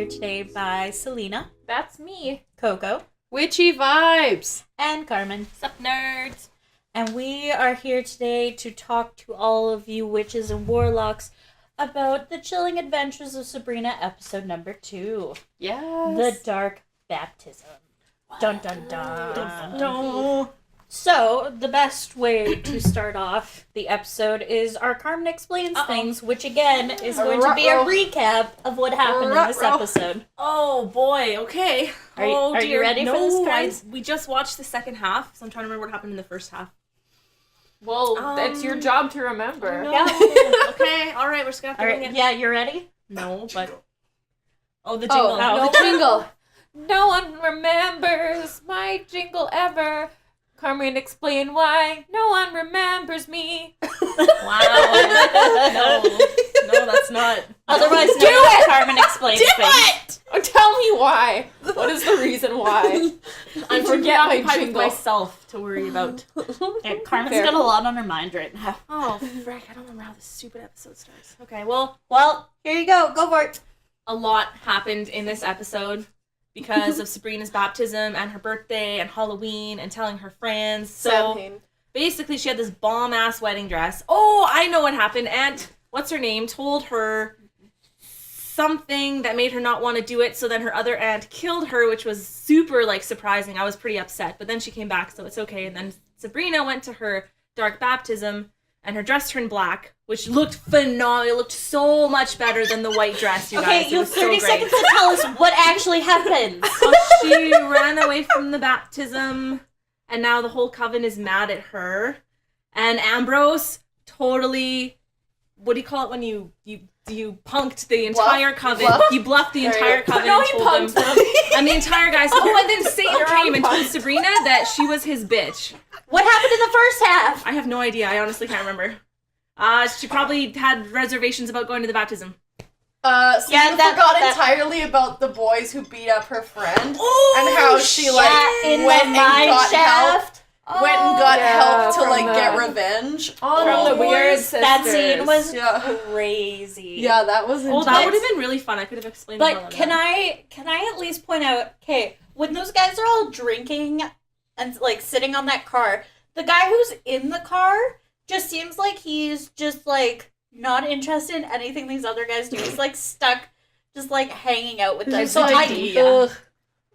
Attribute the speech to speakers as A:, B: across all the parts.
A: here today by Selena,
B: That's me.
A: Coco,
C: Witchy vibes!
A: and Carmen.
B: Sup, nerds?
A: And we are here today to talk to all of you witches and warlocks about the chilling adventures of Sabrina, episode number 2.
C: Yes.
A: The Dark Baptism. Dun dun dun.
C: Dun, dun.
A: So, the best way to start off the episode is our Carmen Explains Things, which again is going to be a recap of what happened in this episode.
B: Oh boy, okay.
A: Are you ready for this, guys?
B: We just watched the second half, so I'm trying to remember what happened in the first half.
C: Well, that's your job to remember.
B: No.
A: Yeah.
B: Okay, alright, we're just gonna have to wing it.
A: Yeah, you ready?
B: No, but... Oh, the jingle.
C: Oh, the jingle.
B: No one remembers my jingle ever. Carmen, explain why no one remembers me. Wow. No, that's not.
A: Otherwise,
C: Do it!
A: Carmen Explains Things.
C: Oh, tell me why. What is the reason why?
B: I'm
C: forget my
B: preoccupied with
C: jingle.
B: myself to worry about.
A: Yeah, Carmen's
C: Fair.
A: got a lot on her mind right now.
B: Oh, frick, I don't remember how this stupid episode starts. Okay, well,
A: Well, here you go. Go for it.
B: a lot happened in this episode because of Sabrina's baptism and her birthday and Halloween and telling her friends. So basically she had this bomb-ass wedding dress. Oh, I know what happened. Aunt, what's her name, told her something that made her not want to do it, so then her other aunt killed her, which was super, surprising. I was pretty upset, but then she came back, so it's okay. And then Sabrina went to her dark baptism, and her dress turned black, which looked phenomenal. It looked so much better than the white dress, you guys.
A: Okay,
B: It
A: you have
B: was
A: 30
B: so great.
A: seconds to tell us what actually happened.
B: She ran away from the baptism, and now the whole coven is mad at her. And Ambrose totally, what do you call it when you punked the entire coven? He bluffed the entire coven and told them. And the entire guy said, oh, and then Satan came and told Sabrina that she was his bitch.
A: What happened in the first half?
B: I have no idea. I honestly can't remember. She probably had reservations about going to the baptism.
C: So
A: Yeah,
C: you
A: that-
C: forgot
A: that-
C: entirely about the boys who beat up her friend.
B: Oh,
C: and how she,
A: in
C: went
A: the
C: and
A: mine
C: got
A: shaft.
C: went and got help to,
D: from
C: get
D: the-
C: revenge.
D: From the weird sisters.
A: That scene was
C: Yeah.
A: crazy.
C: Yeah, that was
B: Oh,
C: intense.
B: that would have been really fun. I could have explained it all
A: But
B: of
A: can
B: that.
A: I at least point out, okay, when those guys are all drinking and sitting on that car, the guy who's in the car just seems like he's just not interested in anything these other guys do. He's stuck, just hanging out with them.
C: He's
A: So
C: ugh.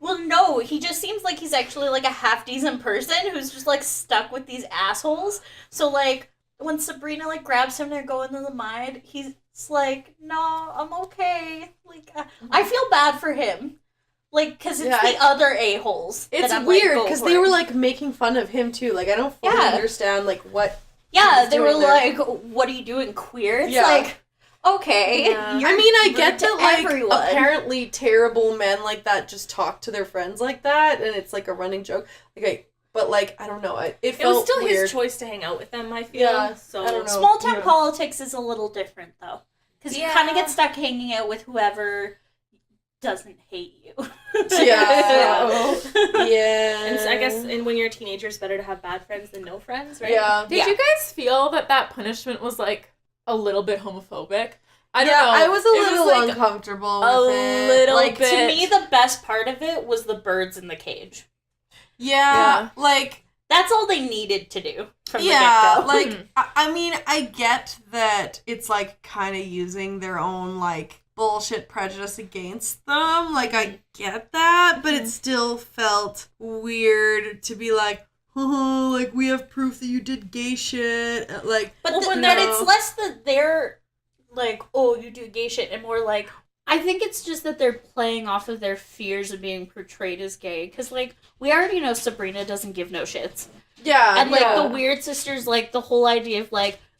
A: well, no, he just seems like he's actually a half decent person who's just stuck with these assholes. So when Sabrina grabs him, and they're going to the mine. He's no, I'm okay. I feel bad for him. Because it's the other a-holes.
C: It's
A: that I'm
C: weird,
A: go
C: because
A: for
C: they
A: it.
C: were, what fun of him, too. I don't fully understand, what...
A: Yeah,
C: he's
A: they were
C: doing there.
A: what are you doing, queer? It's
C: Yeah.
A: okay.
B: Yeah.
A: You're
C: I get
A: rude to
C: that,
A: everyone.
C: apparently terrible men like that just talk to their friends like that, and it's, a running joke. Okay, but, I don't know, it
B: It
C: felt
B: was still
C: weird.
B: his choice to hang out with them, I feel.
C: Yeah,
B: So
C: I don't know.
A: Small town
C: Yeah.
A: politics is a little different, though. Because you kind of get stuck hanging out with whoever doesn't hate you.
C: Yeah. Yeah.
B: And so I guess when you're a teenager, it's better to have bad friends than no friends, right?
C: Yeah.
D: Did you guys feel that punishment was a little bit homophobic? I don't
C: Yeah,
D: know.
C: I was a
D: It
C: little uncomfortable with
D: a
C: it.
D: little
A: To
D: bit.
A: me, the best part of it was the birds in the cage.
C: Yeah,
A: That's all they needed to do from the
C: yeah,
A: get-go.
C: I get that it's, kind of using their own, bullshit prejudice against them. I get that, but it still felt weird to be we have proof that you did gay shit.
A: But
C: no.
A: then it's less that they're oh, you do gay shit, and more I think it's just that they're playing off of their fears of being portrayed as gay. Because, we already know Sabrina doesn't give no shits.
C: Yeah,
A: And,
C: yeah.
A: the Weird Sisters, the whole idea of,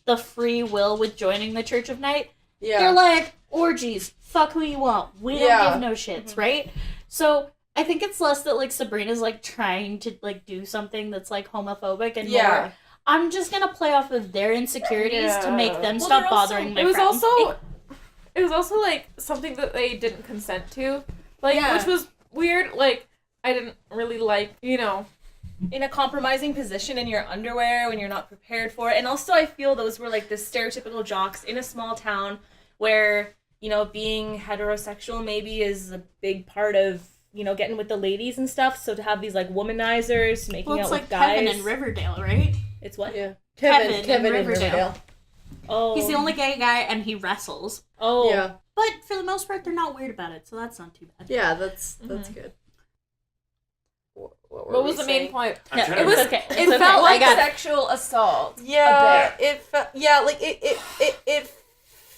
A: the free will with joining the Church of Night.
C: Yeah.
A: They're orgies, fuck who you want. We don't give no shits, right? So, I think it's less that, Sabrina's, trying to, do something that's, homophobic and more, I'm just gonna play off of their insecurities to make them stop
B: they're also-
A: bothering my
D: It was
A: friends.
D: also something that they didn't consent to,
B: Yeah.
D: which was weird. I didn't really
B: In a compromising position in your underwear when you're not prepared for it. And also I feel those were the stereotypical jocks in a small town where being heterosexual maybe is a big part of, getting with the ladies and stuff. So to have these, like, womanizers making out with guys.
A: Kevin in Riverdale, right?
B: It's what?
C: Yeah.
A: Kevin in Riverdale.
B: Oh.
A: He's the only gay guy, and he wrestles.
B: Oh.
C: Yeah.
A: But for the most part, they're not weird about it, so that's not too bad.
C: Yeah, that's good.
D: What was the main point?
E: I'm trying
D: It
E: to
D: was.
B: okay.
D: It felt like sexual assault.
C: Yeah, it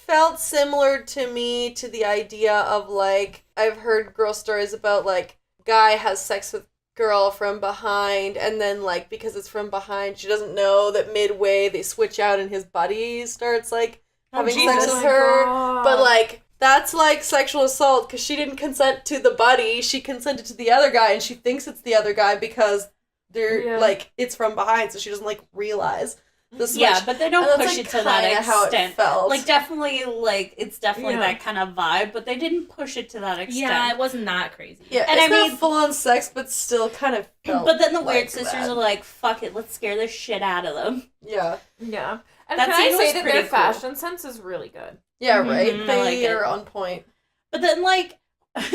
C: felt similar to me to the idea of, like, I've heard girl stories about, like, guy has sex with girl from behind, and then, like, because it's from behind, she doesn't know that midway they switch out and his buddy starts, like, having sex with her.
D: God.
C: But, like, that's, like, sexual assault because she didn't consent to the buddy, she consented to the other guy, and she thinks it's the other guy because they're, like, it's from behind, so she doesn't, like, realize the switch.
A: Yeah, but they don't push
C: like,
A: it to that
C: kinda how it
A: extent.
C: felt.
A: Like, definitely, like, it's definitely
D: Yeah.
A: that kind of vibe, but they didn't push it to that extent.
B: Yeah, it wasn't that crazy.
C: Yeah,
A: And
C: it's
A: I
C: not
A: mean-
C: full-on sex, but still kind of felt
A: But then the
C: like
A: Weird Sisters
C: that.
A: are like, fuck it, let's scare the shit out of them.
C: Yeah.
D: Yeah. And
A: That
D: can I
A: scene
D: say
A: was
D: that
A: pretty
D: their
A: cool.
D: fashion sense is really good.
C: Yeah, right?
A: Mhm, I
C: They
A: like it.
C: are on point.
A: But then, like,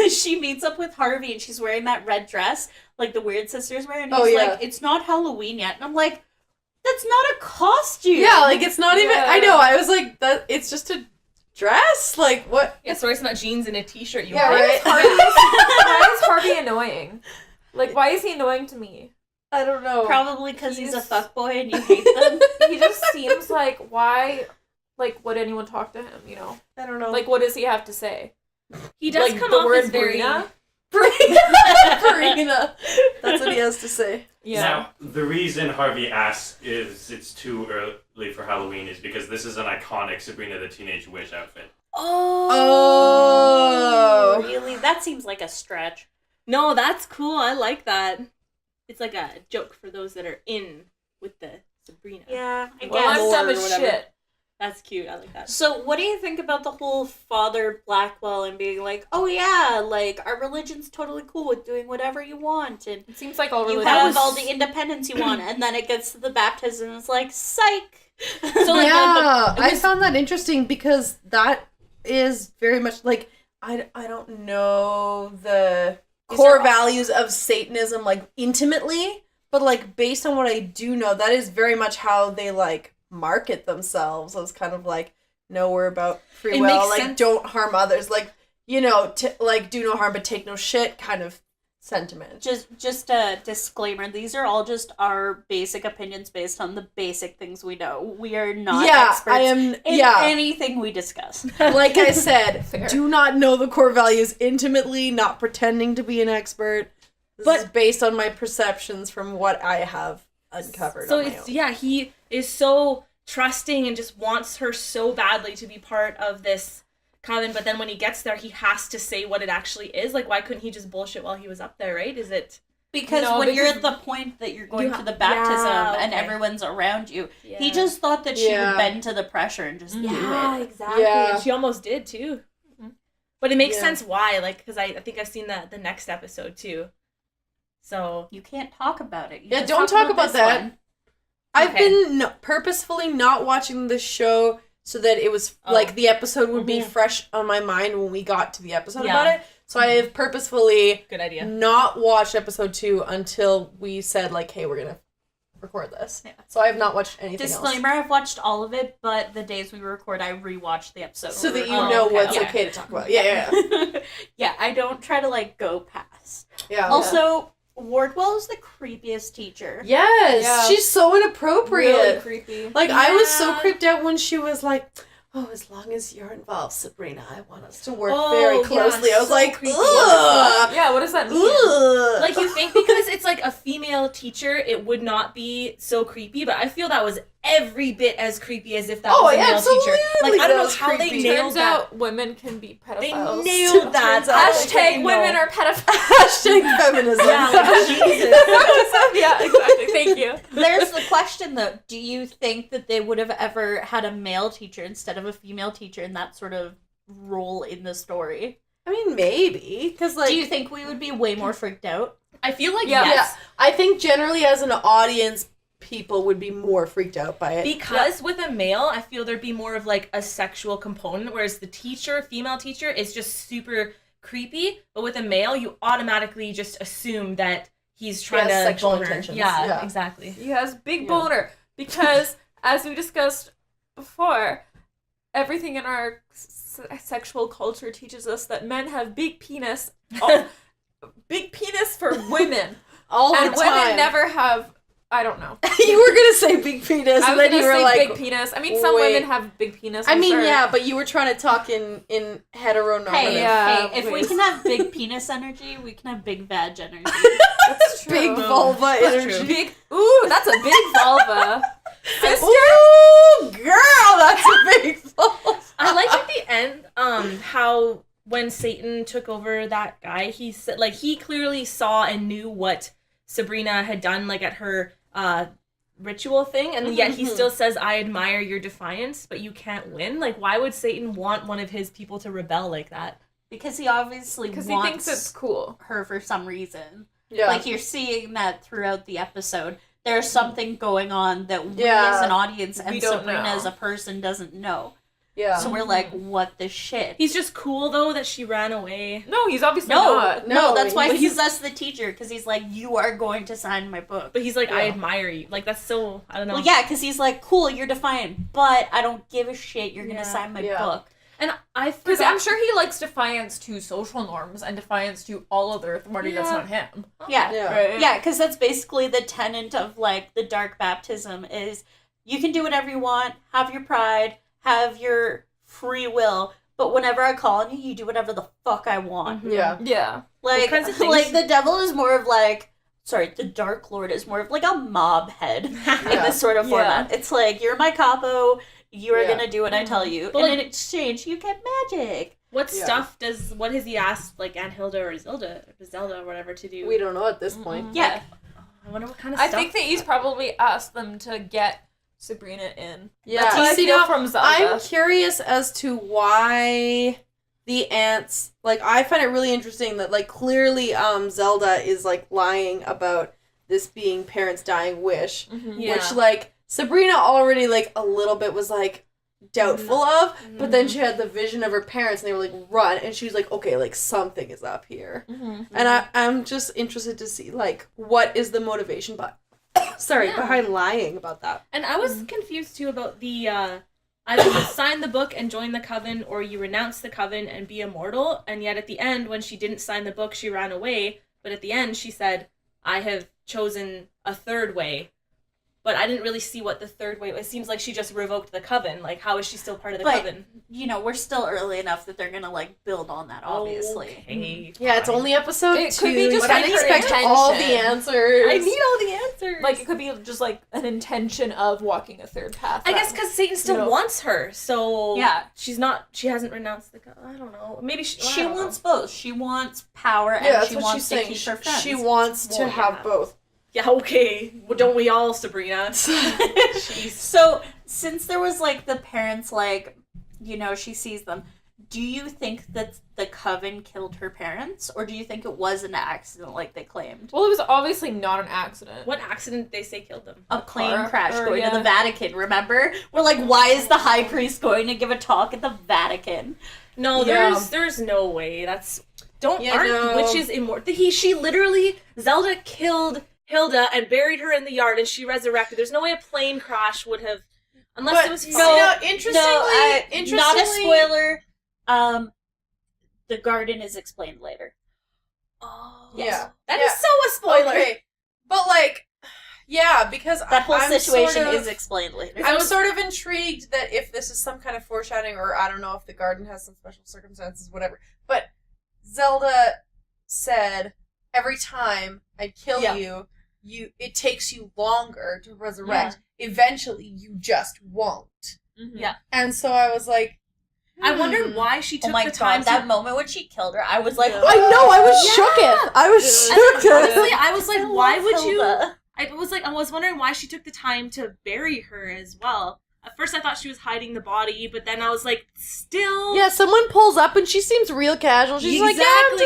A: she meets up with Harvey and she's wearing that red dress, like the Weird Sisters wear, and he's like, it's not Halloween yet. And I'm like, that's not a costume.
C: Yeah, like, it's not even...
D: Yeah.
C: I know, I was like, that. It's just a dress? Like, what?
B: Yeah, so it's not jeans and a t-shirt you
C: Yeah,
B: wear.
C: right?
D: Why is Harvey annoying? Like, why is he annoying to me?
C: I don't know.
A: Probably because he's a
D: He's-
A: fuckboy and you hate them.
D: He just seems like, why, like, would anyone talk to him, you know?
C: I don't know.
D: Like, what does he have to say?
B: He does
D: like,
B: come
D: the
B: off
D: word
B: as very...
D: Brina?
C: Farina. That's what he has to say.
D: Yeah.
E: Now, the reason Harvey asks is it's too early for Halloween is because this is an iconic Sabrina the Teenage Witch outfit.
C: Oh.
A: Really? That seems like a stretch.
B: No, that's cool. I like that. It's like a joke for those that are in with the Sabrina.
A: Yeah, I
D: Well, I'm
A: guess.
D: dumb
B: Or
D: as
B: whatever.
D: shit.
B: That's cute. I like that.
A: So, what do you think about the whole Father Blackwell and being like, oh yeah, like, our religion's totally cool with doing whatever you want, and
D: It seems like all
A: you
D: religions.
A: have all the independence you want, and then it gets to the baptism and it's like, psych!
B: So, like,
C: Yeah,
B: it
C: I
B: was-
C: found that interesting because that is very much like I don't know the core values of Satanism like intimately, but like based on what I do know, that is very much how they like market themselves as kind of like, no, we're about free
B: It
C: will,
B: makes
C: like
B: sense.
C: don't harm others, like, you know, like do no harm but take no shit kind of sentiment.
A: Just a disclaimer, these are all just our basic opinions based on the basic things we know. We are not experts
C: I am.
A: in
C: Yeah,
A: anything we discuss.
C: like I said,
D: Fair.
C: do not know the core values intimately, not pretending to be an expert. This is based on my perceptions from what I have uncovered.
B: So
C: on my
B: it's,
C: own.
B: yeah, he is so trusting and just wants her so badly to be part of this coven, but then when he gets there, he has to say what it actually is. Like, why couldn't he just bullshit while he was up there, right? Is it...
A: Because
D: No,
A: when you're
D: because
A: at the point that you're going
B: you
A: to the baptism
B: yeah,
A: and
B: okay.
A: everyone's around you,
B: Yeah.
A: he just thought that she
C: Yeah.
A: would bend to the pressure and just do
B: Yeah,
A: it.
B: exactly.
C: Yeah.
B: And she almost did, too. But it makes
C: Yeah.
B: sense why, like, because I think I've seen the next episode, too. So...
A: You can't talk about it. You
C: Yeah,
A: just
C: don't talk about
A: this
C: that.
A: one.
C: I've
B: Okay.
C: been purposefully not watching the show so that it was like the episode would be fresh on my mind when we got to the episode
B: Yeah.
C: about it. So I have purposefully
B: Good idea.
C: not watched episode 2 until we said like, hey, we're gonna record this.
A: Yeah.
C: So I have not watched anything
A: Disclaimer, I've watched all of it, but the days we record, I rewatch the episode.
C: else. So that you
A: Oh,
C: know
A: okay.
C: what's
A: Yeah.
C: okay to talk about. Yeah.
A: Yeah, I don't try to, like, go past.
C: Yeah.
A: Also, Wardwell is the creepiest teacher.
C: Yes,
D: Yeah.
C: she's so inappropriate.
D: Really creepy.
C: Like, I was so
B: Yeah.
C: creeped out when she was like, oh, as long as you're involved, Sabrina, I want us to work
B: Oh,
C: very
B: yeah,
C: closely. I was
B: so
C: like,
B: creepy.
C: ugh.
D: Yeah, what does that mean?
C: Ugh.
B: Like, you think because it's, like, a female teacher, it would not be so creepy, but I feel that was every bit as creepy as if that
C: Oh,
B: was a
C: yeah,
B: male teacher.
C: absolutely,
B: Like, I
C: that
B: don't know
C: was
B: how they
C: creepy.
B: nailed
D: Turns
B: that.
D: out women can be
B: They
D: pedophiles.
B: nailed that.
C: Turns out they
D: Hashtag women are pedophiles.
C: Hashtag feminism.
B: Yeah, like, Jesus.
D: Yeah, exactly. Thank you.
A: There's the question, though. Do you think that they would have ever had a male teacher instead of a female teacher in that sort of role in the story?
C: I mean, maybe. Because, like,
A: Do you think we would be way more freaked out?
B: I feel like
D: Yeah.
B: yes.
C: I think generally as an audience, people would be more freaked out by it.
B: Because with a male, I feel there'd be more of like a sexual component, whereas the female teacher, is just super creepy. But with a male, you automatically just assume that he's trying to
C: sexual
B: bone her.
C: intentions.
B: Yeah, exactly.
D: He has big boner because, as we discussed before, everything in our sexual culture teaches us that men have big penis, big penis for women,
C: all the
D: and
C: time.
D: women never have. I don't know.
C: You were gonna say big penis,
D: I
C: and
D: was
C: then you
D: gonna
C: were
D: say
C: like,
D: big penis. I mean, some
C: wait.
D: women have big penis.
C: I mean,
D: sure.
C: yeah, but you were trying to talk in heteronormative.
A: Hey,
D: Yeah,
A: if we
D: please.
A: can have big penis energy, we can have big vag energy.
D: That's true.
C: Big vulva
B: That's
C: energy.
B: true.
D: Big. Ooh, that's a big vulva.
C: Ooh, girl, that's a big vulva.
B: I liked at the end, how when Satan took over that guy, he said, like, he clearly saw and knew what Sabrina had done, like, at her ritual thing, and yet he still says, I admire your defiance, but you can't win. Like, why would Satan want one of his people to rebel like that?
A: Because he obviously
D: Because
A: wants
D: he thinks it's cool.
A: her for some reason.
C: Yeah.
A: Like, you're seeing that throughout the episode. There's something going on that we
C: Yeah.
A: as an audience and
D: We don't
A: Sabrina
D: know.
A: as a person doesn't know.
C: Yeah.
A: So we're like, what the shit?
B: He's just cool, though, that she ran away.
D: No, he's obviously
A: No,
D: not.
A: no, that's why
C: but
A: he possessed the teacher, because he's like, you are going to sign my book.
B: But he's like, I
C: Yeah.
B: admire you. Like, that's so, I don't know.
A: Well, yeah, because he's like, cool, you're defiant, but I don't give a shit, you're going
B: Yeah.
A: to sign my
C: Yeah.
A: book.
B: And I
D: Because
B: forgot.
D: I'm sure he likes defiance to social norms and defiance to all other authority that's
B: Yeah.
D: not him.
A: Yeah.
C: Yeah.
D: Right?
A: Yeah, because that's basically the tenet of, like, the dark baptism is you can do whatever you want, have your pride, have your free will, but whenever I call on you, you do whatever the fuck I want.
C: Yeah.
D: Yeah.
A: Like,
B: kinds of things-
A: like the devil is more of like, sorry, the Dark Lord is more of like a mob head in this sort of format. It's like, you're my capo, you are
C: Yeah.
A: gonna do what I tell you,
B: But,
A: and
B: like-
A: in exchange, you get magic.
B: What
C: Yeah.
B: stuff what has he asked, like, Aunt Hilda or Zelda or whatever to do?
C: We don't know at this point.
A: Yeah.
B: I wonder what kind of
D: I
B: stuff.
D: think that he's probably asked them to get Sabrina in.
C: Yeah.
D: That's what I
C: See,
D: feel
C: now,
D: from Zelda.
C: I'm curious as to why the ants, like, I find it really interesting that, like, clearly Zelda is, like, lying about this being parents' dying wish,
B: Yeah.
C: which, like, Sabrina already, like, a little bit was, like, doubtful of, but then she had the vision of her parents and they were like, run, and she was like, okay, like, something is up here. And I'm just interested to see, like, what is the motivation behind lying about that.
B: And I was confused too about the either you sign the book and join the coven, or you renounce the coven and be immortal. And yet at the end, when she didn't sign the book, she ran away. But at the end, she said, I have chosen a third way. But I didn't really see what the third way was. It seems like she just revoked the coven. Like, how is she still part of the
A: But,
B: coven?
A: you know, we're still early enough that they're gonna, like, build on that, obviously.
B: Okay,
C: Yeah, it's
B: fine.
C: only episode
D: It
C: 2.
D: could be just
C: but I
D: like
C: expect
D: her
C: all the
D: intention.
C: answers.
B: I need all the answers.
D: Like, it could be just, like, an intention of walking a third path.
B: I guess because Satan still
D: You know.
B: wants her, so
A: Yeah.
B: she hasn't renounced the coven. I don't know. Maybe
A: She wants both. She wants power and
C: that's
A: she
C: what
A: wants
C: she's
A: to
C: saying.
A: keep her friends.
C: She wants to
B: Well,
C: have
B: yeah.
C: both.
B: Yeah, okay. Well, don't we all, Sabrina? Jeez.
A: So, since there was, like, the parents, like, you know, she sees them, do you think that the coven killed her parents? Or do you think it was an accident, like they claimed?
D: Well, it was obviously not an accident.
B: What accident they say killed them?
A: A plane
D: car?
A: crash
D: Or,
A: going
D: yeah.
A: to the Vatican, remember? We're like, why is the high priest going to give a talk at the Vatican?
B: No,
C: Yeah.
B: there's no way. Aren't
C: no.
B: witches immortal? She literally, Zelda killed Hilda and buried her in the yard, and she resurrected. There's no way a plane crash would have, unless
C: But
B: it was
C: see,
B: fine.
C: now, interestingly,
A: Not a spoiler. The garden is explained later.
B: Oh,
C: Yeah.
B: that is so a spoiler.
C: Okay, but like, yeah, because
A: That whole
C: I'm
A: situation
C: sort of,
A: is explained later.
C: I'm sort of intrigued that if this is some kind of foreshadowing, or I don't know if the garden has some special circumstances, whatever. But Zelda said, "Every time I kill you, it takes you longer to resurrect. Eventually, you just won't."
B: Mhm.
A: Yeah.
C: And so I was like,
B: I wondered why she took
A: Oh my
B: the time
A: god, that
B: to.
A: moment when she killed her, I was like,
B: Yeah.
C: I know, I was
A: Yeah.
C: shooketh. I was
B: And
C: shooketh.
B: honestly, I was like, why would you?
A: Hilda.
B: I was wondering why she took the time to bury her as well. At first I thought she was hiding the body, but then I was like, still...
F: Yeah, someone pulls up and she seems real casual. She's like, yeah, I'm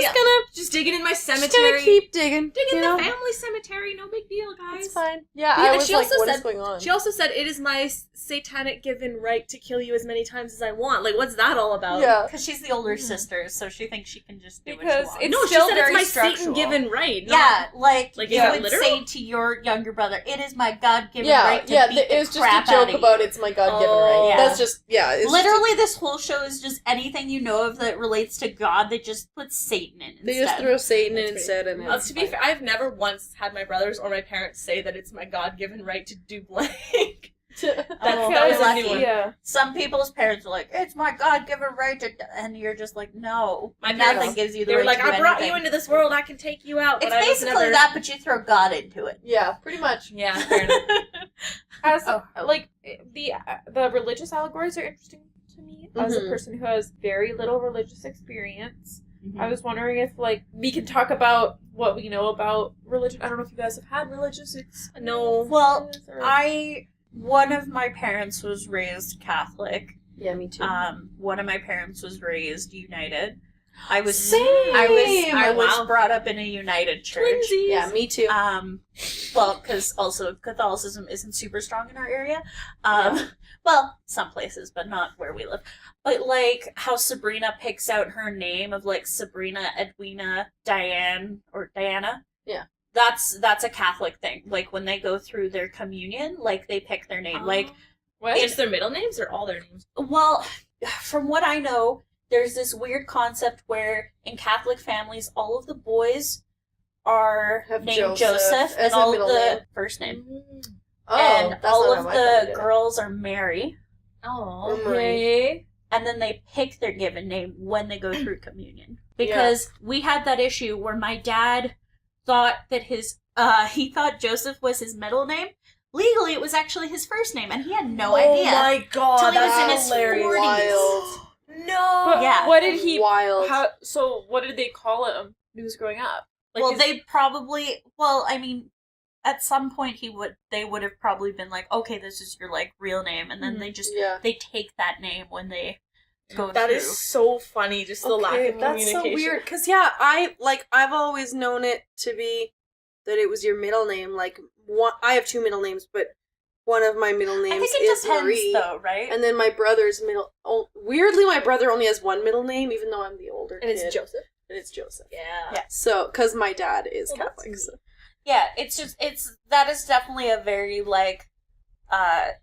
B: just digging in my cemetery.
F: Just gonna keep digging.
B: Digging the family cemetery, no big deal, guys.
F: It's fine. Yeah,
B: But
F: I was
B: she
F: like,
B: also
F: what is
B: said-
F: going on?
B: She also said, it is my satanic given right to kill you as many times as I want. Like, what's that all about?
F: Yeah.
A: Because she's the older sister, so she thinks she can just do
D: Because
A: what she
D: it's
A: wants.
B: No, she
D: still
B: said it's
D: very
B: my
D: structural.
B: Satan-given right.
A: Yeah, like
B: Like,
A: you
B: is it
A: would
B: literal?
A: say to your younger brother, it is my God-given
F: Yeah,
A: right to
F: yeah,
A: beat the
F: it was just
A: crap
F: a
A: out
F: joke
A: of
F: about
A: you.
F: it's my God-given
B: Oh.
F: right.
A: Yeah.
F: That's just, yeah. It's
A: Literally, this whole show is just anything you know of that relates to God, they just put Satan in instead.
F: They just throw Satan in
A: That's
F: instead. And
B: To be fair, I've never once had my brothers or my parents say that it's my God-given right to do blank. That was a
A: lucky.
B: new one.
D: Yeah.
A: Some people's parents are like, it's my God-given right to... And you're just like, no.
B: My
A: Nothing
B: parents,
A: gives you the
B: They were
A: right
B: like,
A: to do
B: I brought
A: anything.
B: you into this world, I can take you out.
A: It's
B: but I was
A: basically
B: never...
A: that, but you throw God into it.
F: yeah, pretty much.
B: Yeah, fair enough.
D: As like the religious allegories are interesting to me as a
F: Mhm.
D: person who has very little religious experience.
A: Mm-hmm.
D: I was wondering if like we can talk about what we know about religion. I don't know if you guys have had religious experience.
B: No.
A: Well,
D: or...
A: one of my parents was raised Catholic.
F: Yeah, me too.
A: One of my parents was raised United. I was
F: Same!
A: I was
B: Wow.
A: brought up in a United church.
B: Twinsies.
F: Yeah, me too.
A: Well, because also Catholicism isn't super strong in our area. Well, some places, but not where we live. But like how Sabrina picks out her name of like Sabrina, Edwina, Diane, or Diana.
F: Yeah.
A: That's a Catholic thing. Like when they go through their communion, like they pick their name. Like,
D: what?
B: It's their middle names or all their names?
A: well, from what I know, there's this weird concept where in Catholic families, all of the boys are
F: Have
A: named
F: Joseph
A: Joseph,
F: as
A: and
F: a
A: all of
F: middle
A: the
F: name.
A: first name,
F: Oh,
A: and
F: that's
A: all
F: not
A: of
F: how my family
A: the
F: did it.
A: girls are Mary,
B: Oh.
D: Okay.
A: and then they pick their given name when they go through communion. Because we had that issue where my dad thought that he thought Joseph was his middle name. Legally, it was actually his first name, and he had no idea.
B: Oh my god,
A: Till he was in
B: that's
A: his
B: hilarious.
A: 40s.
F: Wild.
B: No.
D: But
A: Yeah.
D: what did he?
F: Wild.
D: What did they call him when he was growing up? Like
A: Well,
D: his-
A: they probably. Well, I mean, at some point they would have probably been like, okay, this is your like real name, and then they just
F: Yeah.
A: they take that name when they go
B: That
A: through.
B: is so funny, just the lack of
F: that's
B: communication.
F: so weird. Because, yeah, I've always known it to be that it was your middle name. Like, I have two middle names, but one of my middle
A: I
F: names
A: think it
F: is
A: depends,
F: Marie.
A: though, right?
F: And then my brother's weirdly, my brother only has one middle name, even though I'm the older
B: And
F: kid.
B: it's Joseph.
F: And it's Joseph.
B: Yeah.
F: So, because my dad is
B: Well, that's
F: Catholic. So.
A: Yeah, that is definitely a very like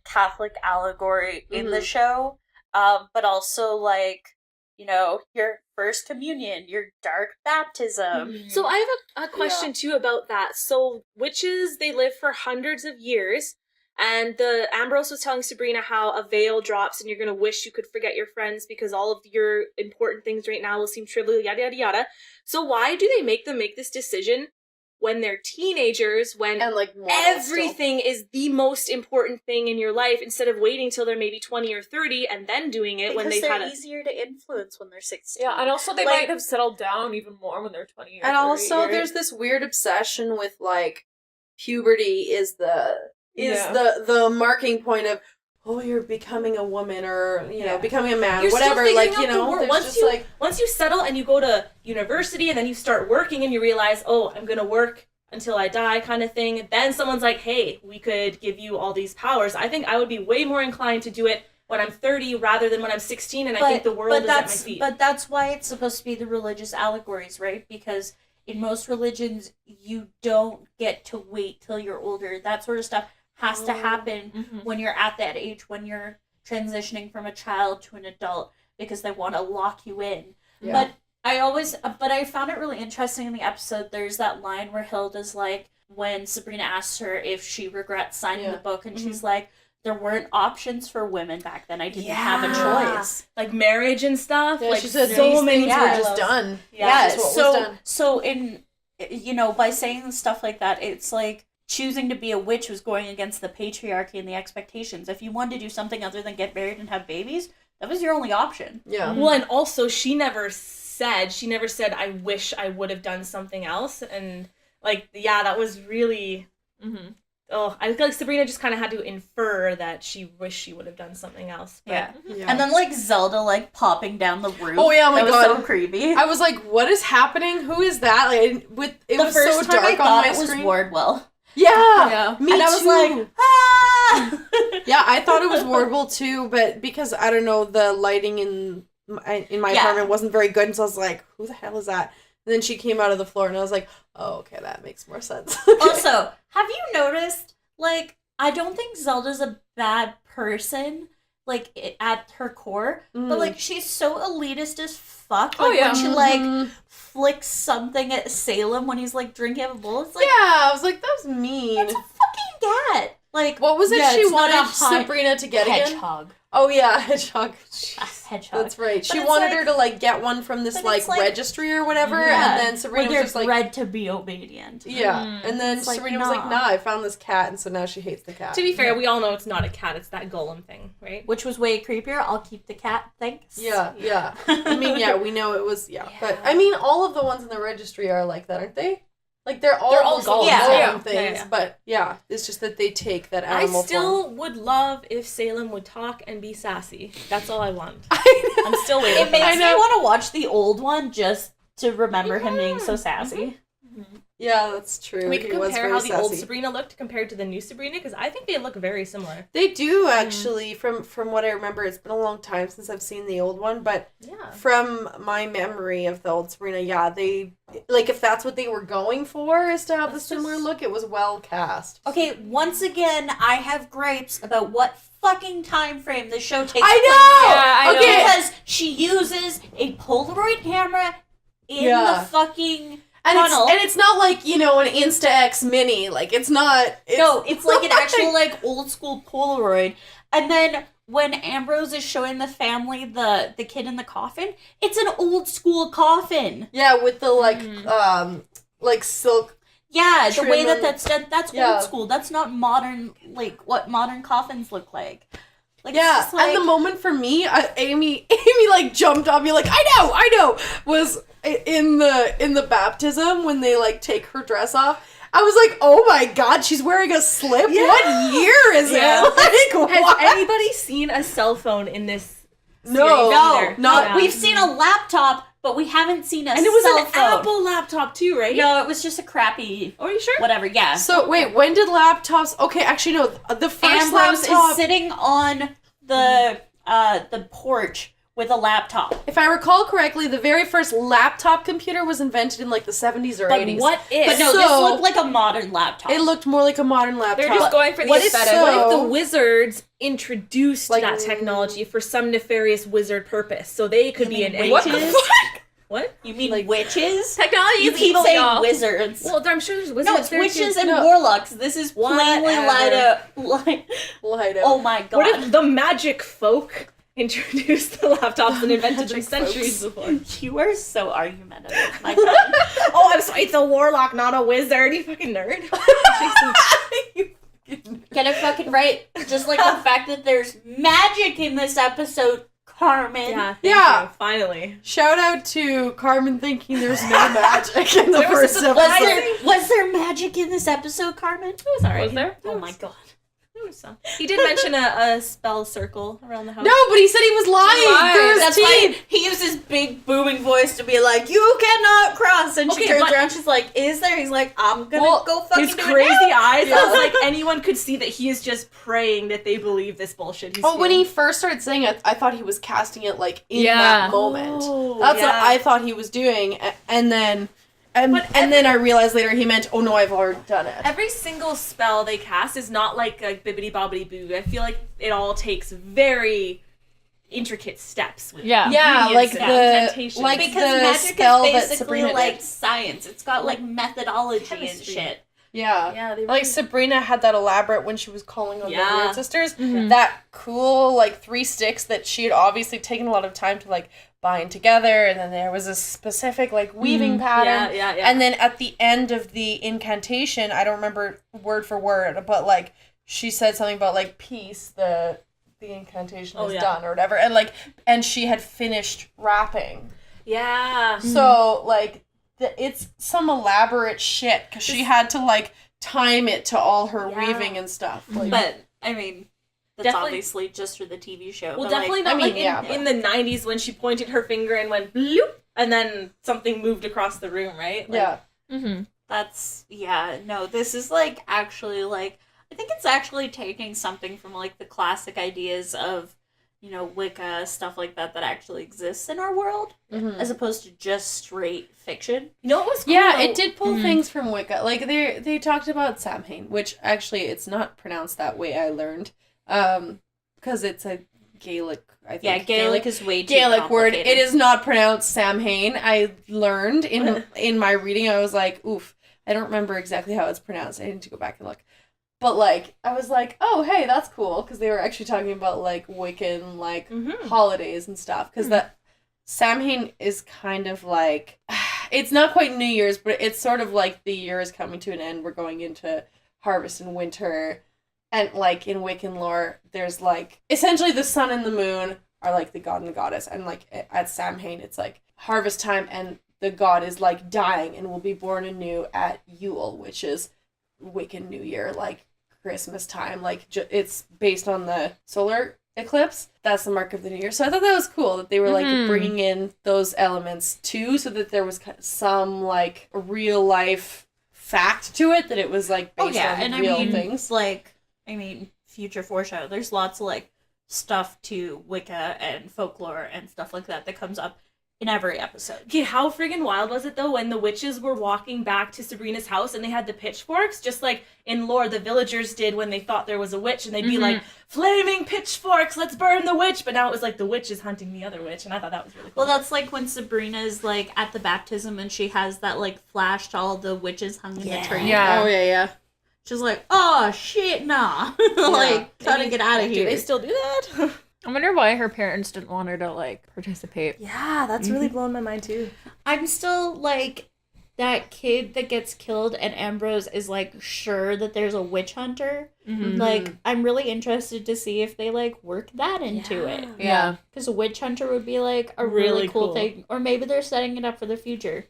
A: Catholic allegory in the show, but also like your first communion, your dark baptism.
B: So I have a question too about that. So witches, they live for hundreds of years, and the Ambrose was telling Sabrina how a veil drops and you're gonna wish you could forget your friends because all of your important things right now will seem trivial, yada yada yada. So why do they make them make this decision when they're teenagers, when
F: And, like, models
B: everything is the most important thing in your life, instead of waiting till they're maybe 20 or 30 and then doing it
A: Because
B: when they've
A: they're
B: had a...
A: easier to influence when they're 16.
D: yeah, and also they
A: Like-
D: might have settled down even more when they're 20 years.
F: And also, there's this weird obsession with, like, puberty is the marking point of, oh, you're becoming a woman, or, you know, becoming a man,
B: You're
F: whatever,
B: still
F: like,
B: figuring
F: you
B: out the
F: know,
B: world.
F: there's
B: Once
F: just,
B: you
F: like...
B: once you settle and you go to university and then you start working and you realize, oh, I'm gonna work until I die kind of thing, then someone's like, hey, we could give you all these powers. I think I would be way more inclined to do it when I'm 30 rather than when I'm 16, and I think the world is at my feet.
A: But that's why it's supposed to be the religious allegories, right? Because in most religions, you don't get to wait till you're older. That sort of stuff has to happen when you're at that age, when you're transitioning from a child to an adult, because they want to lock you in.
F: Yeah.
A: But I found it really interesting in the episode. There's that line where Hilda's like, when Sabrina asks her if she regrets signing the book, and she's like, there weren't options for women back then. I didn't have a choice.
B: Like marriage and stuff.
F: Yeah,
B: like
F: she said
B: so
F: these
B: many
F: things were
B: times.
F: just done.
A: Yeah,
F: That's what was done.
A: so in, by saying stuff like that, it's like choosing to be a witch was going against the patriarchy and the expectations. If you wanted to do something other than get married and have babies, that was your only option.
F: Yeah.
B: Well, and also she never said, I wish I would have done something else. And like, yeah, that was really... I feel like Sabrina just kind of had to infer that she wished she would have done something else. But...
A: Yeah. And then, like, Zelda, like, popping down the roof.
F: Oh, yeah, oh my
A: God.
F: God.
A: Was so creepy.
F: I was like, what is happening? Who is that? Like, it was so dark
A: I thought
F: on my
A: it was
F: screen.
A: Wardwell.
F: Yeah. Me
A: and I was like, ah!
F: Yeah, I thought it was Wardwell too, but because, I don't know, the lighting in my apartment wasn't very good, and so I was like, who the hell is that? And then she came out of the floor, and I was like, oh, okay, that makes more sense.
A: Also, have you noticed, like, I don't think Zelda's a bad person, like, at her core, but, like, she's so elitist as fuck. Like, when she, like, flicks something at Salem when he's, like, drinking a bowl, it's like...
F: Yeah, I was like, that was mean.
A: It's a fucking cat. Like,
F: what was it she wanted Sabrina to get again?
A: Hedgehog.
F: Oh, yeah, hedgehog.
A: Hedgehog.
F: That's right. She wanted her to, like, get one from this, like, registry or whatever, and then Sabrina was just like...
A: bred to be obedient.
F: Yeah, and then Sabrina was like, nah, I found this cat, and so now she hates the cat.
B: To be fair, we all know it's not a cat, it's that golem thing, right?
A: Which was way creepier. I'll keep the cat, thanks.
F: Yeah. I mean, yeah, we know it was, but, I mean, all of the ones in the registry are like that, aren't they? Like, they're all golem things, but, yeah, it's just that they take that animal form.
B: I still would love if Salem would talk and be sassy. That's all I want. I'm still waiting
A: It makes me want to watch the old one just to remember him being so sassy.
F: Yeah, that's true.
B: We can compare how the old Sabrina looked compared to the new Sabrina, because I think they look very similar.
F: They do, actually, from what I remember. It's been a long time since I've seen the old one, but from my memory of the old Sabrina, they, like, if that's what they were going for, is to have the similar look, it was well cast.
A: Okay, once again, I have gripes about what fucking time frame the show takes
F: I know!
A: Yeah,
F: I know. Okay.
A: Because she uses a Polaroid camera in the fucking...
F: And it's not like, you know, an Insta-X mini. Like, it's not...
A: it's like an actual, like, old-school Polaroid. And then when Ambrose is showing the family the kid in the coffin, it's an old-school coffin.
F: Yeah, with the, like silk...
A: Yeah, the way that's done, that's old school. That's not modern, like, what modern coffins look like. Like,
F: yeah,
A: like...
F: and the moment for me, Amy, like, jumped on me, like, I know, was... in the baptism when they like take her dress off. I was like, oh my god, she's wearing a slip? Yeah. What year is it? Like,
B: has anybody seen a cell phone in this series?
A: No. We've seen a laptop, but we haven't seen a cell phone.
B: And it was an Apple laptop too, right?
A: No, it was just a crappy...
B: Oh, are you sure?
A: Whatever, yeah.
F: So, wait, when did laptops... Okay, actually, no, the first
A: Ambrose
F: laptop...
A: is sitting on the porch with a laptop.
F: If I recall correctly, the very first laptop computer was invented in like the 70s or 80s.
A: But no, this looked like a modern laptop.
F: It looked more like a modern laptop.
D: They're just going for the aesthetic.
B: What if the wizards introduced that technology for some nefarious wizard purpose? So they could be an
A: witches?
B: What the fuck? What?
A: You mean like witches?
D: Technology
A: you
D: is
A: keep
D: evil,
A: saying
D: y'all.
A: wizards.
B: Well, I'm sure there's wizards.
A: No, it's witches and warlocks. This is plainly Lida. Oh my god.
B: What if the magic folk introduced the laptops and invented them centuries before?
A: You are so argumentative, my god.
B: Oh, I'm sorry, it's a warlock, not a wizard. You fucking nerd.
A: Get it fucking right. Just like the fact that there's magic in this episode, Carmen.
B: Yeah, thank you. Finally.
F: Shout out to Carmen thinking there's no magic in the first episode.
A: Was there magic in this episode, Carmen?
B: It was alright.
D: Was there?
A: Oh my god.
B: He did mention a spell circle around the house.
F: No, but he said he was lying.
A: That's why he used his big booming voice to be like, "You cannot cross." And she turns around, she's like, "Is there?" He's like, "I'm gonna go fucking
B: his
A: do
B: crazy
A: it now."
B: eyes. I was like, anyone could see that he is just praying that they believe this bullshit. He's
F: when he first started saying it, I thought he was casting it like in that moment. That's what I thought he was doing, and then. And then I realized later he meant, oh no, I've already done it.
B: Every single spell they cast is not like a bibbidi bobbidi boo. I feel like it all takes very intricate steps. With
F: like
B: incantation.
A: Like because
F: the
A: magic
F: spell
A: is
F: that
A: basically
F: Sabrina
A: like
F: did.
A: science. It's got like methodology
B: chemistry.
A: and shit.
F: Yeah.
B: They
F: like Sabrina had that elaborate when she was calling on the Weird Sisters.
B: Mm-hmm.
F: That cool like 3 sticks that she had obviously taken a lot of time to like bind together, and then there was a specific like weaving pattern.
B: Yeah.
F: And then at the end of the incantation, I don't remember word for word, but like she said something about like peace, the incantation is done or whatever, and she had finished rapping.
B: Yeah.
F: So like it's some elaborate shit because she had to like time it to all her
A: Yeah.
F: weaving and stuff. Like,
A: But I mean, that's
B: Definitely-
A: obviously just for the TV show.
B: Well,
A: but,
B: definitely
A: like,
B: not
F: I mean,
B: in the 90s when she pointed her finger and went bloop, and then something moved across the room, right? Like,
F: yeah.
D: Mm-hmm.
A: That's no, this is like actually like I think it's actually taking something from like the classic ideas of, you know, Wicca, stuff like that actually exists in our world,
F: Mhm.
A: as opposed to just straight fiction.
B: You know what was cool?
F: Yeah,
B: though?
F: it did pull things from Wicca. Like they talked about Samhain, which actually it's not pronounced that way. I learned, because it's a Gaelic. I think
A: Yeah, Gaelic is way too
F: Gaelic word.
A: complicated.
F: It is not pronounced Samhain. I learned in my reading. I was like, oof. I don't remember exactly how it's pronounced. I need to go back and look. But like, I was like, oh hey, that's cool, because they were actually talking about like Wiccan like holidays and stuff. Because that Samhain is kind of like, it's not quite New Year's, but it's sort of like the year is coming to an end. We're going into harvest and winter. And, like, in Wiccan lore, there's, like, essentially the sun and the moon are, like, the god and the goddess. And, like, at Samhain, it's, like, harvest time, and the god is, like, dying and will be born anew at Yule, which is Wiccan New Year, like, Christmas time. Like, it's based on the solar eclipse. That's the mark of the New Year. So I thought that was cool that they were, like, bringing in those elements, too, so that there was some, like, real-life fact to it, that it was, like, based on real things.
A: Like, future foreshadow. There's lots of, like, stuff to Wicca and folklore and stuff like that comes up in every episode.
B: Okay, how friggin' wild was it, though, when the witches were walking back to Sabrina's house and they had the pitchforks, just like in lore the villagers did when they thought there was a witch, and they'd be like, flaming pitchforks, let's burn the witch! But now it was like the witch is hunting the other witch, and I thought that was really cool.
A: Well, that's like when Sabrina's, like, at the baptism and she has that, like, flash to all the witches hung in the tree.
D: Yeah.
F: Oh, yeah.
A: She's like, oh, shit, nah. Like, gotta get out of
B: Do
A: here.
B: they still do that?
D: I wonder why her parents didn't want her to, like, participate.
B: Yeah, that's really blowing my mind, too.
A: I'm still, like, that kid that gets killed and Ambrose is, like, sure that there's a witch hunter. Like, I'm really interested to see if they, like, work that into it.
D: Yeah.
A: Because a witch hunter would be, like, a really cool thing. Or maybe they're setting it up for the future.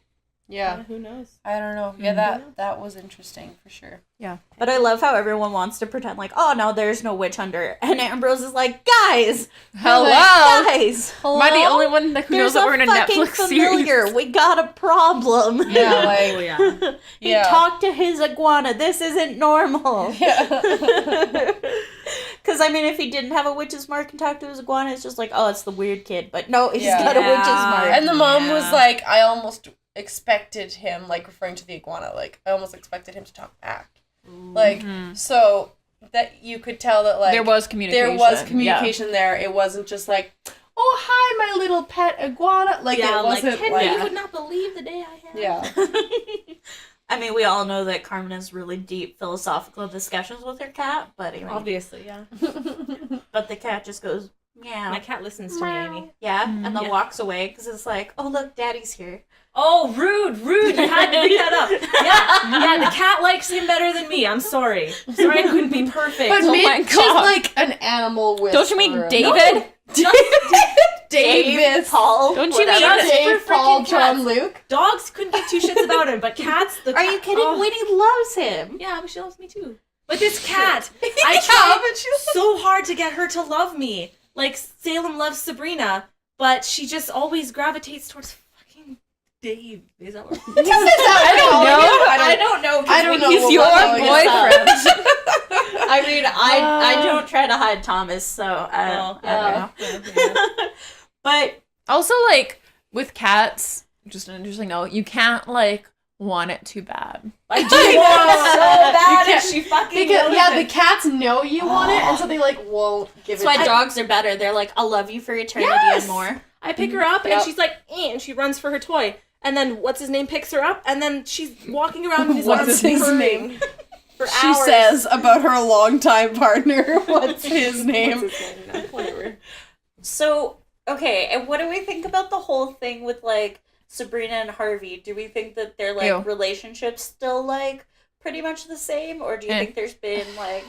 F: Yeah.
B: Who knows?
F: I don't know. Yeah, that was interesting for sure.
D: Yeah.
A: But I love how everyone wants to pretend like, oh, no, there's no witch hunter. And Ambrose is like, guys!
D: Hello?
A: Guys!
D: Am I the only one that knows that we're in a
A: fucking
D: Netflix
A: familiar.
D: series?
A: We got a problem.
F: Yeah, like,
B: yeah.
A: He talked to his iguana. This isn't normal. Because, I mean, if he didn't have a witch's mark and talked to his iguana, it's just like, oh, it's the weird kid. But no, he's got a witch's mark.
F: And the mom was like, I almost expected him, like, referring to the iguana, like, I almost expected him to talk back. Like, so that you could tell that, like,
D: There was communication.
F: there. It wasn't just like, oh, hi, my little pet iguana. Like,
B: Yeah,
F: it wasn't
B: Henry,
F: like,
B: you would not believe the day I had.
F: yeah.
A: I mean, we all know that Carmen has really deep philosophical discussions with her cat, but anyway.
B: Obviously, yeah.
A: But the cat just goes, meow.
B: My cat listens to me, Amy.
A: Yeah, and then
B: Yeah.
A: walks away because it's like, oh, look, daddy's here.
B: Oh, rude! You had to bring that up. Yeah, the cat likes him better than me. I'm sorry. Sorry I couldn't be perfect.
F: But
D: Oh my
F: Mitch is
D: God.
F: like an animal whisperer.
D: Don't you mean David?
F: Davis.
A: Paul.
D: Don't you
A: whatever.
D: mean
F: Dave,
B: for
F: Paul,
B: freaking
F: John,
B: cats.
F: Luke.
B: Dogs couldn't give two shits about him, but cats...
A: Are you kidding? Winnie loves him.
B: Yeah, but she loves me too. But this cat, I
F: Yeah,
B: tried
F: but she's
B: so hard to get her to love me. Like, Salem loves Sabrina, but she just always gravitates towards fucking Dave. Is that what?
A: I don't know.
F: I don't know.
D: He's
F: what
D: your
F: we're calling
D: boyfriend.
A: I mean, I don't try to hide Thomas, so I don't know. But
D: Also, like, with cats, just an interesting note, you can't, like, want it too bad.
B: I do want so bad, and she fucking
F: Because,
B: knows
F: yeah,
B: it.
F: the cats know you want it, and so they, like, won't give
A: that's
F: it
A: why
F: to you.
A: dogs are better. They're like, I'll love you for eternity
B: Yes!
A: and more.
B: I pick her up,
F: Yep.
B: and she's like, and she runs for her toy. And then, what's his name picks her up, and then she's walking around with his
F: What's
B: arms
F: his
B: purring
F: name?
B: for
F: She
B: hours.
F: says about her longtime partner. What's his name?
B: What's his name? No, whatever.
A: So, okay, and what do we think about the whole thing with, like, Sabrina and Harvey? Do we think that their, like,
D: Ew.
A: relationship's still, like, pretty much the same? Or do you think there's been, like,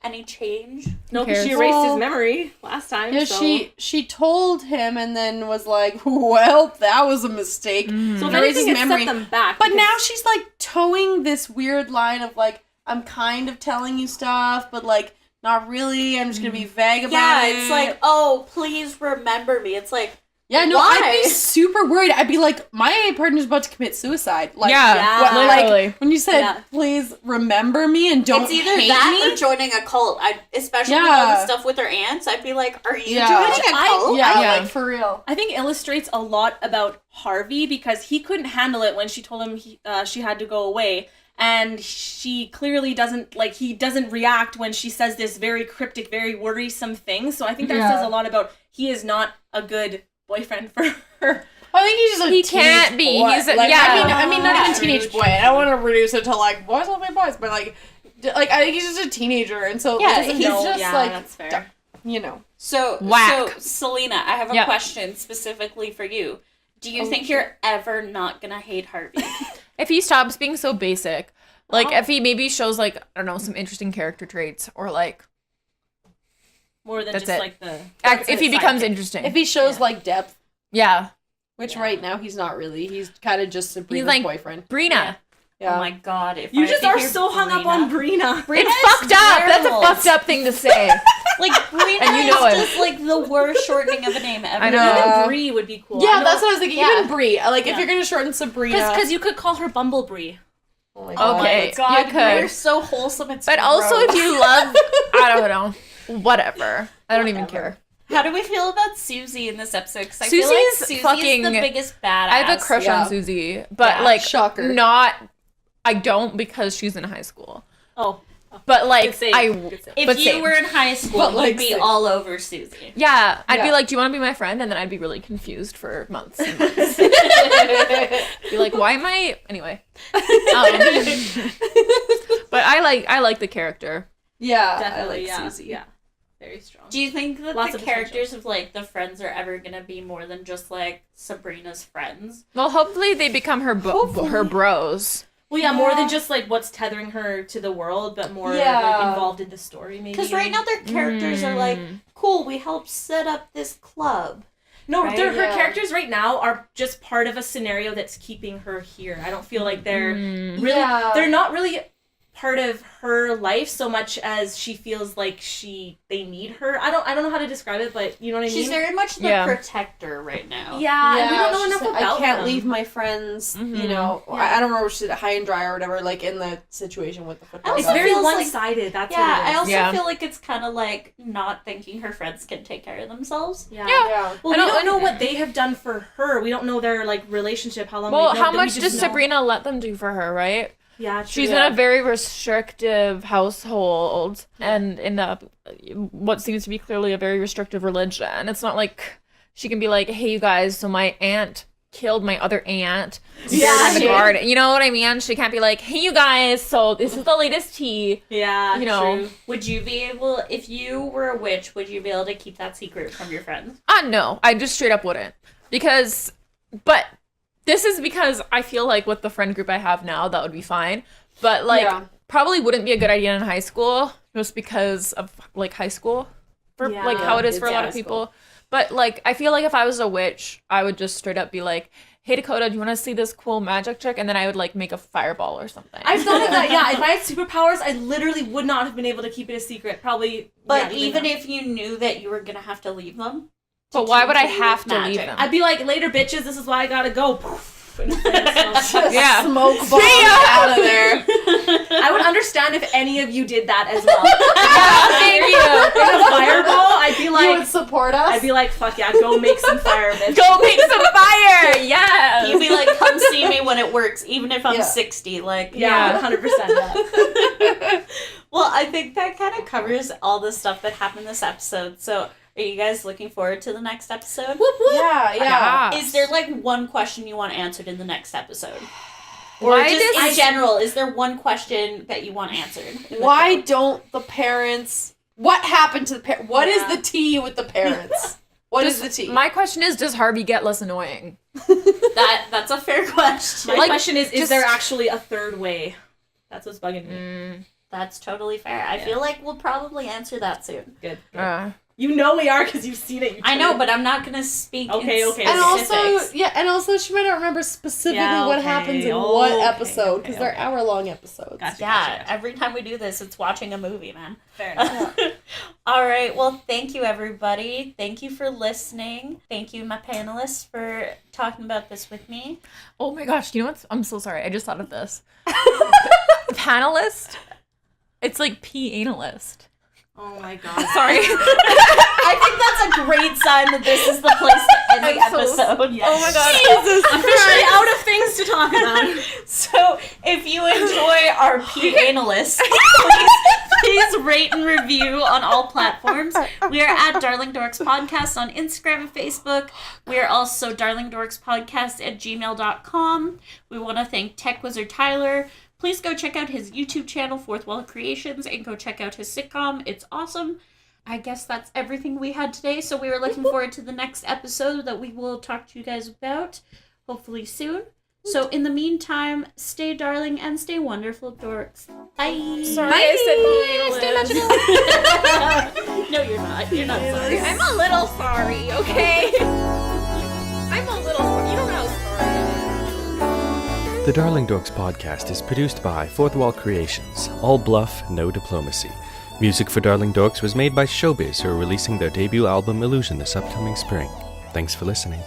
A: any change?
B: No, because she
D: cares?
B: erased
F: Well,
B: his memory last time.
F: Yeah,
B: so.
F: she told him and then was like, well, that was a mistake.
B: So if
F: Erases
B: anything, it
F: memory.
B: set them back.
F: But
B: because-
F: now she's like towing this weird line of like, I'm kind of telling you stuff, but like not really. I'm just gonna be vague about it.
A: Yeah, it's like, oh, please remember me. It's like,
F: yeah, no,
A: why?
F: I'd be super worried. I'd be like, my AA partner's about to commit suicide. Like,
B: Yeah,
F: what,
B: literally.
F: like when you said,
A: Yeah.
F: please remember me and don't
A: it's either
F: hate
A: that
F: me.
A: or joining a cult. Especially with all the stuff with her aunts, I'd be like, are you joining a cult?
F: Yeah, like for real.
B: I think illustrates a lot about Harvey because he couldn't handle it when she told him she had to go away. And she clearly doesn't react when she says this very cryptic, very worrisome thing. So I think that says a lot about he is not a good boyfriend for her.
F: I think he's just a
G: He
F: teenage
G: can't be.
F: boy.
G: He's a-
F: like,
G: yeah.
F: I mean, not even
A: True,
F: teenage boy. I don't want to reduce it to like boys love my boys, but like I think he's just a teenager, and so
A: Yeah,
F: he's
A: he's
F: just like
B: that's fair.
F: you know.
A: So,
G: Whack.
A: Selena, I have a
G: Yep.
A: question specifically for you. Do you think you're ever not gonna hate Harvey?
G: If he stops being so basic, like if he maybe shows like, I don't know, some interesting character traits or like
B: More than
G: That's
B: just
G: it.
B: like the...
G: if he
B: side
G: becomes
B: chick.
G: interesting.
F: If he shows like depth,
G: yeah.
F: which right now he's not really. He's kind of just Sabrina's
G: like-
F: boyfriend.
G: Brina.
F: Yeah.
A: Oh my god! If
B: You
A: I
B: just
A: think
B: are
A: you're
B: so hung up on Brina.
G: It's fucked up. That's a fucked up thing to say.
A: Like Brina
G: And you know
A: is
G: it.
A: just like the worst shortening of a name ever.
G: I know.
B: Even Bree would be cool.
F: Yeah, that's what I was thinking.
A: Yeah.
F: Even Brie. Like, if
A: Yeah.
F: you're gonna shorten Sabrina.
B: Because you could call her Bumblebee.
F: Oh my God.
G: Okay,
A: God,
G: you could.
A: you're so wholesome. It's
G: But also
A: gross.
G: if you love, I don't know, whatever. I don't even care.
A: How do we feel about Susie in this episode? Because I
G: Susie's
A: feel like Susie
G: fucking-
A: is the biggest badass.
G: I have a crush
F: Yeah.
G: on Susie, but
A: Yeah,
G: like
F: shocker.
G: not. I don't because she's in high school.
B: Oh.
G: But like
B: Good save.
G: I,
B: Good save.
A: If
G: but
A: you
G: same.
A: were in high school,
F: But, like,
A: you'd be
F: same.
A: all over Susie.
G: yeah, I'd be
F: Yeah.
G: like, do you want to be my friend? And then I'd be really confused for months. And months. Be like, why am I anyway? But I like the character.
F: yeah,
B: Definitely,
F: I like Susie.
B: Yeah. Very strong.
A: Do you think that
B: Lots
A: the
B: of
A: characters of like the friends are ever gonna be more than just like Sabrina's friends?
G: Well, hopefully they become her her bros.
B: Well, yeah, more than just like what's tethering her to the world, but more
F: Yeah.
B: like involved in the story, maybe.
A: Because right now their characters are like, cool, we helped set up this club.
B: no,
A: right?
B: her
F: Yeah.
B: characters right now are just part of a scenario that's keeping her here. I don't feel like they're really.
F: Yeah.
B: They're not really part of her life so much as she feels like they need her. I don't know how to describe it, but you know what I mean.
A: She's very much the
G: Yeah.
A: protector right now.
B: yeah, and we don't know
F: she's
B: enough
F: like,
B: about
F: I can't
B: them.
F: leave my friends, you
G: Mhm.
F: know.
B: Yeah.
F: I don't remember if she did high and dry or whatever, like in the situation with the football.
B: It's
A: also
F: guy.
B: very
A: feels like-
B: one-sided. That's
A: Yeah,
B: what it
A: I
B: is.
A: also
G: Yeah.
A: feel like it's kind of like not thinking her friends can take care of themselves.
B: Yeah.
F: Yeah.
B: Well, we
G: I don't-
B: don't know what they have done for her. We don't know their like relationship. How long?
G: Well,
B: they've known.
G: how
B: We
G: much
B: just
G: does
B: know.
G: Sabrina let them do for her, right?
B: Yeah, true.
G: She's in a very restrictive household and in what seems to be clearly a very restrictive religion. It's not like she can be like, hey, you guys, so my aunt killed my other aunt in the garden. You know what I mean? She can't be like, hey, you guys, so this is the latest tea.
B: Yeah,
G: you know.
B: true.
A: Would you be able, if you were a witch, would you be able to keep that secret from your friends?
G: No, I just straight up wouldn't. But this is because I feel like with the friend group I have now, that would be fine. But like,
F: Yeah.
G: probably wouldn't be a good idea in high school, just because of like high school, for
B: Yeah.
G: like how it is for a
F: It's
G: lot
F: high
G: of people. But like, I feel like if I was a witch, I would just straight up be like, hey Dakota, do you want to see this cool magic trick? And then I would like make a fireball or something.
B: I've thought of that. Yeah, if I had superpowers, I literally would not have been able to keep it a secret. Probably.
A: But
B: yeah,
A: even
B: now.
A: if you knew that you were gonna have to leave them,
G: But why would I
A: continue
G: have
A: with
G: to leave
A: magic.
G: them?
B: I'd be like, later, bitches. This is why I gotta go. Poof. And so-
G: Yeah.
F: Smoke bomb out of there.
B: I would understand if any of you did that as well.
G: Thank you.
B: In a fireball, I'd be
F: You
B: like,
F: would support us?
B: fuck yeah, go make some fire, bitch.
G: Go make some fire. Yes.
A: you'd be like, come see me when it works, even if I'm
F: Yeah.
A: 60. Like,
B: Yeah, 100%. Yeah.
A: Well, I think that kind of covers all the stuff that happened this episode. So, are you guys looking forward to the next episode?
F: Yeah.
A: Is there like one question you want answered in the next episode? Or
G: Why
A: just
G: does-
A: in general, is there one question that you want answered? in the
F: Why
A: show?
F: don't the parents... What happened to the parents? What is
A: Yeah.
F: the tea with the parents? What is the tea?
G: My question is, does Harvey get less annoying?
A: That's a fair question.
B: My question is
G: just-
B: there actually a third way? That's what's bugging me.
A: That's totally fair. I feel like we'll probably answer that soon.
B: Good.
G: Yeah.
B: You know we are because you've seen it.
A: I know, but I'm not gonna speak.
B: Okay.
F: And also, she might not remember specifically what happens in what episode because they're hour-long episodes.
B: Gotcha.
A: Every time we do this, it's watching a movie, man.
B: Fair enough.
A: All right. Well, thank you, everybody. Thank you for listening. Thank you, my panelists, for talking about this with me.
G: Oh my gosh, you know what? I'm so sorry. I just thought of this. Panelist? It's like P-analyst.
C: Oh my god.
G: Sorry.
A: I think that's a great sign that this is the place to end the episode.
B: Yes.
G: Oh my god.
A: Jesus
B: Officially out of things to talk about.
A: So, if you enjoy our P-analysts, please rate and review on all platforms. We are at Darling Dorks Podcast on Instagram and Facebook. We are also darlingdorkspodcast@gmail.com. We want to thank Tech Wizard Tyler. Please go check out his YouTube channel, Fourth Wall Creations, and go check out his sitcom. It's awesome. I guess that's everything we had today, so we are looking forward to the next episode that we will talk to you guys about, hopefully soon. So in the meantime, stay darling and stay wonderful, dorks. Bye!
D: Sorry, I said
A: No, you're not. You're not sorry.
D: I'm a little sorry, okay? I'm a little sorry. You don't know how sorry I am.
H: The Darling Dorks podcast is produced by Fourth Wall Creations. All bluff, no diplomacy. Music for Darling Dorks was made by Showbiz, who are releasing their debut album Illusion this upcoming spring. Thanks for listening.